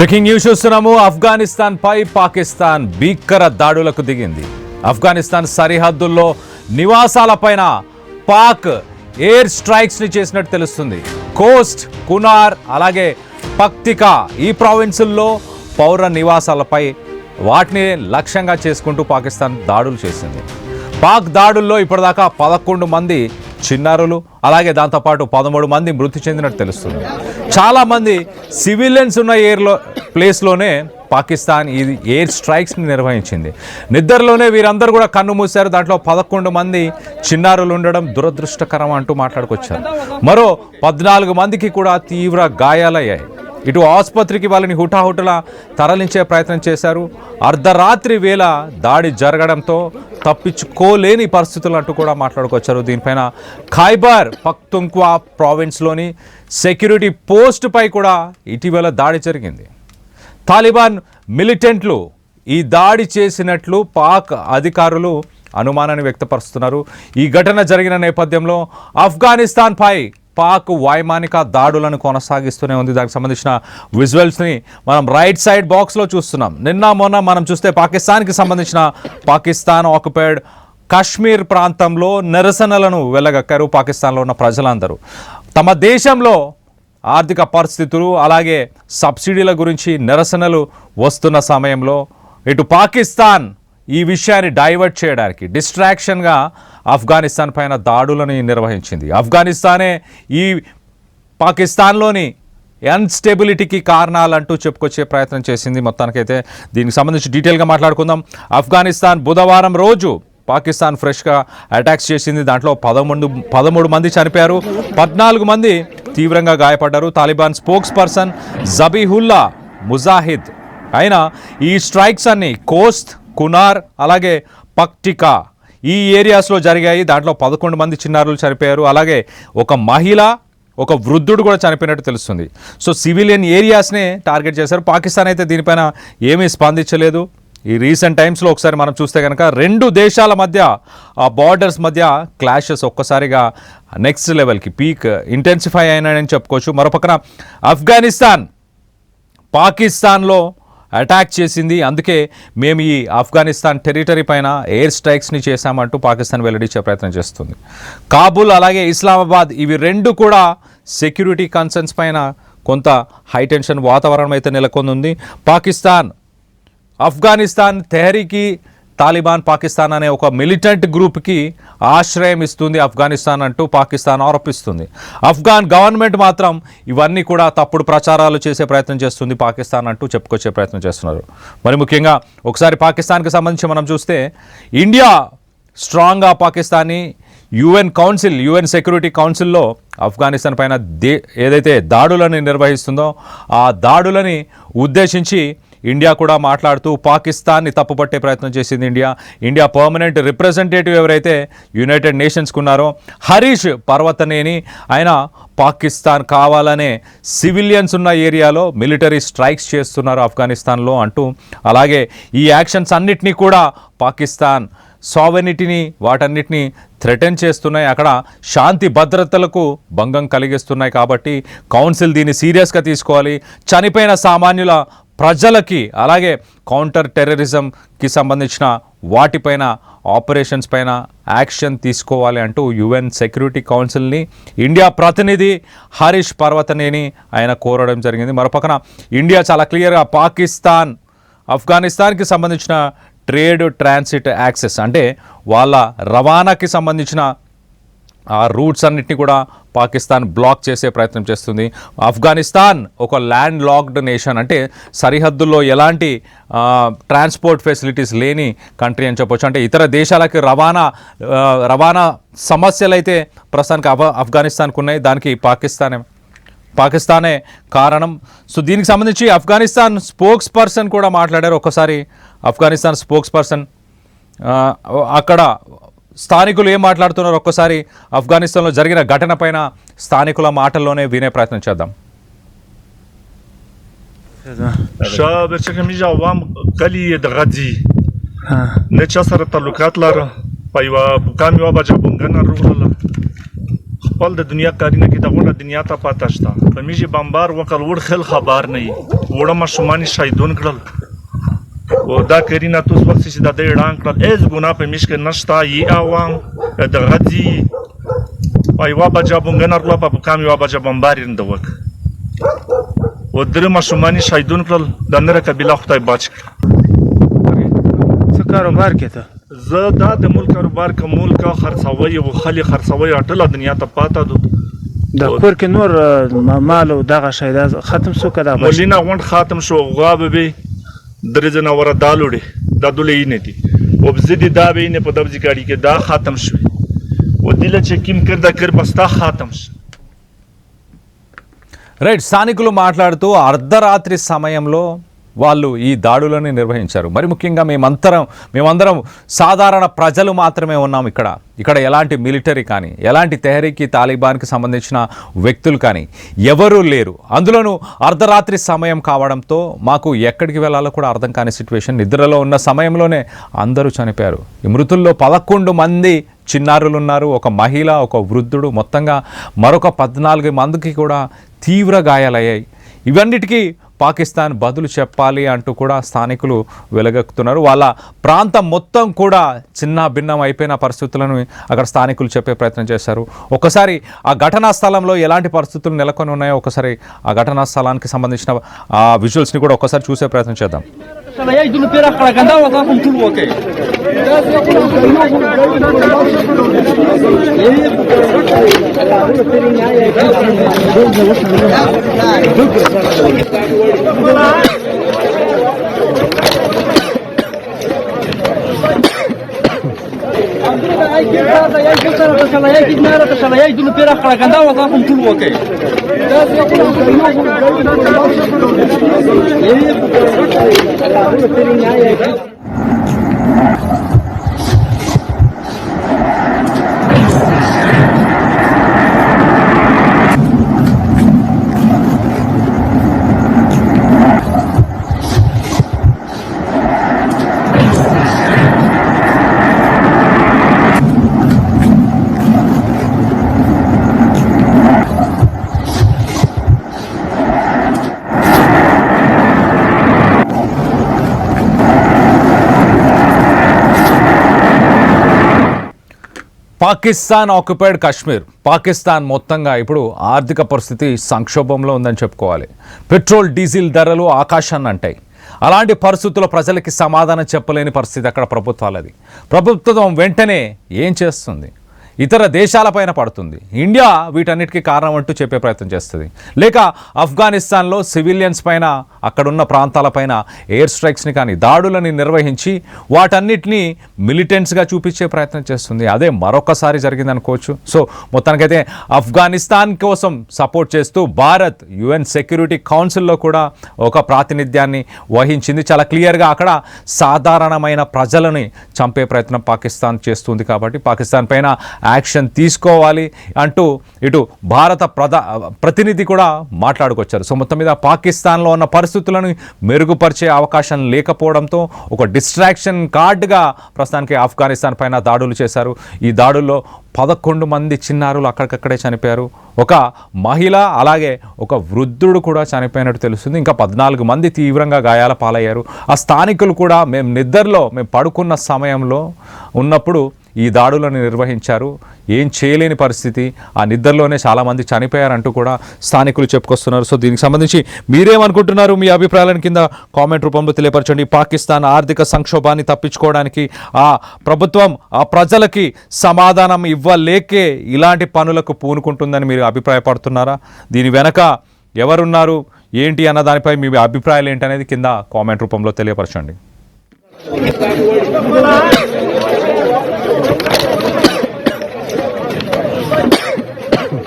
Breaking news చూస్తున్నాము. ఆఫ్ఘనిస్తాన్ పై పాకిస్తాన్ భీకర దాడులకు దిగింది. ఆఫ్ఘనిస్తాన్ సరిహద్దుల్లో నివాసాలపైన పాక్ ఎయిర్ స్ట్రైక్స్ ని చేసినట్టు తెలుస్తుంది. కోస్ట్, కునార్ అలాగే పక్తికా ఈ ప్రావిన్సుల్లో పౌర నివాసాలపై వాటిని లక్ష్యంగా చేసుకుంటూ పాకిస్తాన్ దాడులు చేసింది. పాక్ దాడుల్లో ఇప్పటిదాకా 11 మంది చిన్నారులు అలాగే దాంతోపాటు 13 మంది మృతి చెందినట్టు తెలుస్తుంది. చాలామంది సివిలియన్స్ ఉన్న ప్లేస్లోనే పాకిస్తాన్ ఈ ఎయిర్ స్ట్రైక్స్ని నిర్వహించింది. నిద్రలోనే వీరందరూ కూడా కన్ను మూశారు. దాంట్లో 11 మంది చిన్నారులు ఉండడం దురదృష్టకరం అంటూ మాట్లాడుకొచ్చారు. మరో 14 మందికి కూడా తీవ్ర గాయాలయ్యాయి. ఇటు ఆసుపత్రికి వాళ్ళని హుటాహుటలా తరలించే ప్రయత్నం చేశారు. అర్ధరాత్రి వేళ దాడి జరగడంతో తప్పించుకోలేని పరిస్థితులు అంటూ కూడా మాట్లాడుకొచ్చారు. దీనిపైన ఖైబర్ పఖ్తుంఖ్వా ప్రావిన్స్లోని సెక్యూరిటీ పోస్టుపై కూడా ఇటీవల దాడి జరిగింది. తాలిబాన్ మిలిటెంట్లు ఈ దాడి చేసినట్లు పాక్ అధికారులు అనుమానాన్ని వ్యక్తపరుస్తున్నారు. ఈ ఘటన జరిగిన నేపథ్యంలో ఆఫ్ఘనిస్తాన్పై పాక్ వైమానిక దాడులను కొనసాగిస్తూనే ఉంది. దానికి సంబంధించిన విజువల్స్ని మనం రైట్ సైడ్ బాక్స్లో చూస్తున్నాం. నిన్న మొన్న మనం చూస్తే పాకిస్తాన్కి సంబంధించిన పాకిస్తాన్ ఆక్యుపైడ్ కాశ్మీర్ ప్రాంతంలో నిరసనలను వెళ్ళగక్కారు. పాకిస్తాన్లో ఉన్న ప్రజలందరూ తమ దేశంలో ఆర్థిక పరిస్థితులు అలాగే సబ్సిడీల గురించి నిరసనలు వస్తున్న సమయంలో ఇటు పాకిస్తాన్ ఈ విషయాన్ని డైవర్ట్ చేయడానికి డిస్ట్రాక్షన్గా ఆఫ్ఘనిస్తాన్ పైన దాడులను నిర్వహించింది. ఆఫ్ఘనిస్తానే ఈ పాకిస్తాన్లోని అన్స్టెబిలిటీకి కారణాలంటూ చెప్పుకొచ్చే ప్రయత్నం చేసింది. మొత్తానికైతే దీనికి సంబంధించి డీటెయిల్గా మాట్లాడుకుందాం. ఆఫ్ఘనిస్తాన్ బుధవారం రోజు పాకిస్తాన్ ఫ్రెష్గా అటాక్స్ చేసింది. దాంట్లో 13 మంది చనిపోయారు, 14 మంది తీవ్రంగా గాయపడ్డారు. Taliban spokes person Zabihullah Mujahid అయినా ఈ స్ట్రైక్స్ అన్ని కోస్ట్, కునార్ అలాగే పక్టికా ఈ ఏరియాస్లో జరిగాయి. దాంట్లో 11 మంది చిన్నారులు చనిపోయారు. అలాగే ఒక మహిళ, ఒక వృద్ధుడు కూడా చనిపోయినట్టు తెలుస్తుంది. సో సివిలియన్ ఏరియాస్నే టార్గెట్ చేశారు. పాకిస్తాన్ అయితే దీనిపైన ఏమీ స్పందించలేదు. ఈ రీసెంట్ టైమ్స్లో ఒకసారి మనం చూస్తే కనుక 2 దేశాల మధ్య ఆ బార్డర్స్ మధ్య క్లాషెస్ ఒక్కసారిగా నెక్స్ట్ లెవెల్కి పీక్ ఇంటెన్సిఫై అయినాయని చెప్పుకోవచ్చు. మరోపక్కన ఆఫ్ఘనిస్తాన్ పాకిస్తాన్లో అటాక్ చేసింది. అందుకే మేము ఈ ఆఫ్ఘనిస్తాన్ టెరిటరీ పైన ఎయిర్ స్ట్రైక్స్ని చేశామంటూ పాకిస్తాన్ వెల్లడించే ప్రయత్నం చేస్తుంది. కాబుల్ అలాగే ఇస్లామాబాద్ ఇవి 2 కూడా సెక్యూరిటీ కన్సర్న్స్ పైన కొంత హైటెన్షన్ వాతావరణం అయితే నెలకొంది. పాకిస్తాన్ ఆఫ్ఘనిస్తాన్ తెహరీకి తాలిబాన్ పాకిస్తాన్ అనే ఒక మిలిటెంట్ గ్రూప్కి ఆశ్రయం ఇస్తుంది ఆఫ్ఘనిస్తాన్ అంటూ పాకిస్తాన్ ఆరోపిస్తుంది. ఆఫ్ఘాన్ గవర్నమెంట్ మాత్రం ఇవన్నీ కూడా తప్పుడు ప్రచారాలు చేసే ప్రయత్నం చేస్తుంది పాకిస్తాన్ అంటూ చెప్పుకొచ్చే ప్రయత్నం చేస్తున్నారు. మరి ముఖ్యంగా ఒకసారి పాకిస్తాన్కి సంబంధించి మనం చూస్తే ఇండియా స్ట్రాంగ్గా పాకిస్తాన్ని యుఎన్ సెక్యూరిటీ కౌన్సిల్లో ఆఫ్ఘనిస్తాన్ పైన ఏదైతే దాడులని నిర్వహిస్తుందో ఆ దాడులని ఉద్దేశించి ఇండియా కూడా మాట్లాడుతూ పాకిస్తాన్ని తప్పుపట్టే ప్రయత్నం చేసింది. ఇండియా పర్మనెంట్ రిప్రజెంటేటివ్ ఎవరైతే యునైటెడ్ నేషన్స్కి ఉన్నారో హరీష్ పర్వతనేని ఆయన పాకిస్తాన్ కావాలనే సివిలియన్స్ ఉన్న ఏరియాలో మిలిటరీ స్ట్రైక్స్ చేస్తున్నారు ఆఫ్ఘనిస్తాన్లో అంటూ, అలాగే ఈ యాక్షన్స్ అన్నిటినీ కూడా పాకిస్తాన్ సావెనిటీని వాటన్నిటిని థ్రెటన్ చేస్తున్నాయి, అక్కడ శాంతి భద్రతలకు భంగం కలిగిస్తున్నాయి. కాబట్టి కౌన్సిల్ దీన్ని సీరియస్గా తీసుకోవాలి. చనిపోయిన సామాన్యుల ప్రజలకి అలాగే కౌంటర్ టెర్రరిజంకి సంబంధించిన వాటిపైన ఆపరేషన్స్ పైన యాక్షన్ తీసుకోవాలి అంటూ యుఎన్ సెక్యూరిటీ కౌన్సిల్ని ఇండియా ప్రతినిధి హరీష్ పర్వతనేని ఆయన కోరడం జరిగింది. మరోపక్కన ఇండియా చాలా క్లియర్గా ఆఫ్ఘనిస్తాన్కి సంబంధించిన ట్రేడ్ ట్రాన్సిట్ యాక్సెస్ అంటే వాళ్ళ రవాణాకి సంబంధించిన ఆ రూట్స్ అన్నిటిని కూడా పాకిస్తాన్ బ్లాక్ చేసే ప్రయత్నం చేస్తుంది. ఆఫ్ఘనిస్తాన్ ఒక ల్యాండ్ లాక్డ్ నేషన్, అంటే సరిహద్దుల్లో ఎలాంటి ట్రాన్స్పోర్ట్ ఫెసిలిటీస్ లేని కంట్రీ అని చెప్పొచ్చు. అంటే ఇతర దేశాలకి రవాణా సమస్యలు అయితే ప్రస్తుతానికి ఆఫ్ఘనిస్తాన్కు ఉన్నాయి. దానికి పాకిస్తానే కారణం. సో దీనికి సంబంధించి ఆఫ్ఘనిస్తాన్ స్పోక్స్ పర్సన్ కూడా మాట్లాడారు. ఒకసారి ఆఫ్ఘనిస్తాన్ స్పోక్స్ పర్సన్ అక్కడ స్థానికులు ఏం మాట్లాడుతున్నారో ఒక్కసారి ఆఫ్ఘనిస్తాన్లో జరిగిన ఘటన పైన స్థానికుల మాటల్లోనే వినే ప్రయత్నం చేద్దాం. خپل د دنیا کارینه کې دغه دنیا ته پاتې شته په میږي بمبار وکړ وړ خل خبر نه وړه مشمان شهیدون کړل او دا کارینه توس وخت چې د دې اعلان کړل از ګنا په میش کې نشتا یي اوام د غدي ایوا بجا بونګنر لا په کام یو بجا بمبار اند وک او در مشمان شهیدون کړل د نره قبيله خدای بچ کړ څه کاروبار کې ته زه دا د ملک کاروبار کوم ملک خرڅوي او خلی خرڅوي ټول دنیا ته پاته دو د کور کې نور مال او دغه شی دا ختم شو کړه مولina غونډ ختم شو غاب به درځ نه ور دالوړي د دولې نه دي او بزدي دا به نه په دبځي کاړي کې دا ختم شو او دله چې کیم کړدا کړ بستا ختم شو రైట్ స్థానికులు మాట్లాడుతూ అర్ధరాత్రి సమయంలో వాళ్ళు ఈ దాడులను నిర్వహించారు. మరి ముఖ్యంగా మేమందరం సాధారణ ప్రజలు మాత్రమే ఉన్నాం ఇక్కడ ఎలాంటి మిలిటరీ కానీ ఎలాంటి తెహరీకి తాలిబాన్కి సంబంధించిన వ్యక్తులు కానీ ఎవరూ లేరు. అందులోనూ అర్ధరాత్రి సమయం కావడంతో మాకు ఎక్కడికి వెళ్ళాలో కూడా అర్థం కాని సిచ్యువేషన్. నిద్రలో ఉన్న సమయంలోనే అందరూ చనిపోయారు. ఈ మృతుల్లో 11 మంది చిన్నారులు ఉన్నారు, ఒక మహిళ, ఒక వృద్ధుడు, మొత్తంగా మరొక 14 మందికి కూడా తీవ్ర గాయాలయ్యాయి. ఇవన్నిటికీ పాకిస్తాన్ బదులు చెప్పాలి అంటూ కూడా స్థానికులు వెలగెత్తుతున్నారు. వాళ్ళ ప్రాంతం మొత్తం కూడా చిన్న భిన్నం అయిపోయిన పరిస్థితులను అక్కడ స్థానికులు చెప్పే ప్రయత్నం చేశారు. ఒకసారి ఆ ఘటనా స్థలంలో ఎలాంటి పరిస్థితులు నెలకొని ఉన్నాయో ఒకసారి ఆ ఘటనా స్థలానికి సంబంధించిన ఆ విజువల్స్ని కూడా ఒకసారి చూసే ప్రయత్నం చేద్దాం. పాకిస్తాన్ ఆక్యుపైడ్ కాశ్మీర్, పాకిస్తాన్ మొత్తంగా ఇప్పుడు ఆర్థిక పరిస్థితి సంక్షోభంలో ఉందని చెప్పుకోవాలి. పెట్రోల్ డీజిల్ ధరలు ఆకాశాన్ని అంటాయి. అలాంటి పరిస్థితుల్లో ప్రజలకి సమాధానం చెప్పలేని పరిస్థితి అక్కడ ప్రభుత్వాలది. ప్రభుత్వం వెంటనే ఏం చేస్తుంది? ఇతర దేశాలపైన పడుతుంది. ఇండియా వీటన్నిటికీ కారణం అంటూ చెప్పే ప్రయత్నం చేస్తుంది. లేక ఆఫ్ఘనిస్తాన్లో సివిలియన్స్ పైన అక్కడున్న ప్రాంతాలపైన ఎయిర్ స్ట్రైక్స్ని కానీ దాడులని నిర్వహించి వాటన్నిటినీ మిలిటెంట్స్గా చూపించే ప్రయత్నం చేస్తుంది. అదే మరొకసారి జరిగిందనుకోవచ్చు. సో మొత్తానికైతే ఆఫ్ఘనిస్తాన్ కోసం సపోర్ట్ చేస్తూ భారత్ UN సెక్యూరిటీ కౌన్సిల్లో కూడా ఒక ప్రాతినిధ్యాన్ని వహించింది. చాలా క్లియర్గా అక్కడ సాధారణమైన ప్రజలని చంపే ప్రయత్నం పాకిస్తాన్ చేస్తుంది. కాబట్టి పాకిస్తాన్ పైన యాక్షన్ తీసుకోవాలి అంటూ ఇటు భారత ప్రతినిధి కూడా మాట్లాడుకొచ్చారు. సో మొత్తం మీద పాకిస్తాన్లో ఉన్న పరిస్థితులను మెరుగుపరిచే అవకాశం లేకపోవడంతో ఒక డిస్ట్రాక్షన్ కార్డుగా ప్రస్తుతానికి ఆఫ్ఘనిస్తాన్ పైన దాడులు చేశారు. ఈ దాడుల్లో 11 మంది చిన్నారులు అక్కడికక్కడే చనిపోయారు. ఒక మహిళ అలాగే ఒక వృద్ధుడు కూడా చనిపోయినట్టు తెలుస్తుంది. ఇంకా 14 మంది తీవ్రంగా గాయాల పాలయ్యారు. ఆ స్థానికులు కూడా మేము పడుకున్న సమయంలో ఉన్నప్పుడు ఈ దాడులను నిర్వహించారు, ఏం చేయలేని పరిస్థితి, ఆ నిద్రలోనే చాలామంది చనిపోయారంటూ కూడా స్థానికులు చెప్పుకొస్తున్నారు. సో దీనికి సంబంధించి మీరేమనుకుంటున్నారు? మీ అభిప్రాయాలను కింద కామెంట్ రూపంలో తెలియపరచండి. పాకిస్తాన్ ఆర్థిక సంక్షోభాన్ని తప్పించుకోవడానికి ఆ ప్రభుత్వం ఆ ప్రజలకి సమాధానం ఇవ్వలేకే ఇలాంటి పనులకు పూనుకుంటుందని మీరు అభిప్రాయపడుతున్నారా? దీని వెనక ఎవరున్నారు ఏంటి అన్న దానిపై మీ అభిప్రాయాలు ఏంటనేది కింద కామెంట్ రూపంలో తెలియపరచండి.